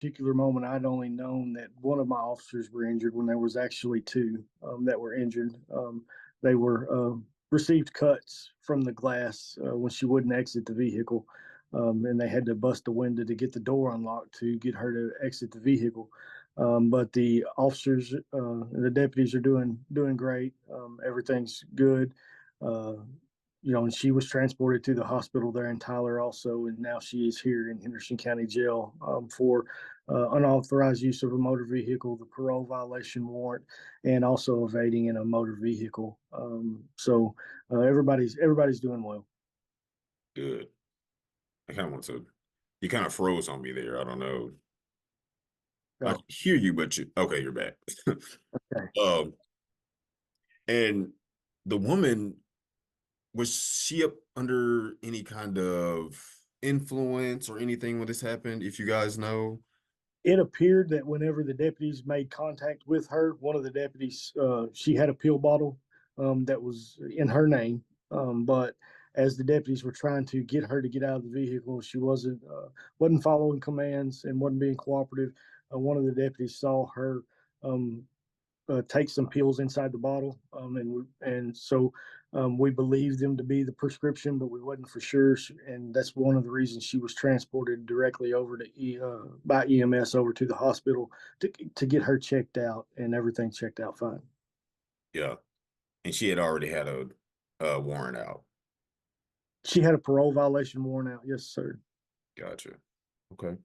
particular moment, I'd only known that one of my officers were injured when there was actually two that were injured. They were received cuts from the glass when she wouldn't exit the vehicle, and they had to bust the window to get the door unlocked to get her to exit the vehicle. But the officers, the deputies are doing great. Everything's good. Uh, and she was transported to the hospital there in Tyler also, and now she is here in Henderson County Jail for unauthorized use of a motor vehicle, the parole violation warrant, and also evading in a motor vehicle. Everybody's doing well. Good. I kind of want to. You kind of froze on me there. I don't know. I Oh, can hear you, but okay, you're back. okay. um, and the woman, was she up under any kind of influence or anything when this happened? If you guys know. It appeared that whenever the deputies made contact with her, one of the deputies, she had a pill bottle that was in her name. But as the deputies were trying to get her to get out of the vehicle, she wasn't following commands and wasn't being cooperative. One of the deputies saw her um, take some pills inside the bottle, and so we believed them to be the prescription, but we wasn't for sure, and that's one of the reasons she was transported directly over to by EMS over to the hospital to get her checked out, and everything checked out fine. Yeah, and she had already had a warrant out. She had a parole violation warrant out. Yes, sir. Gotcha. Okay.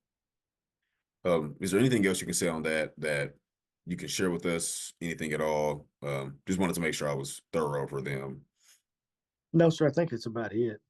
Is there anything else you can say on that you can share with us? Anything at all? Just wanted to make sure I was thorough for them. No, sir. I think it's about it.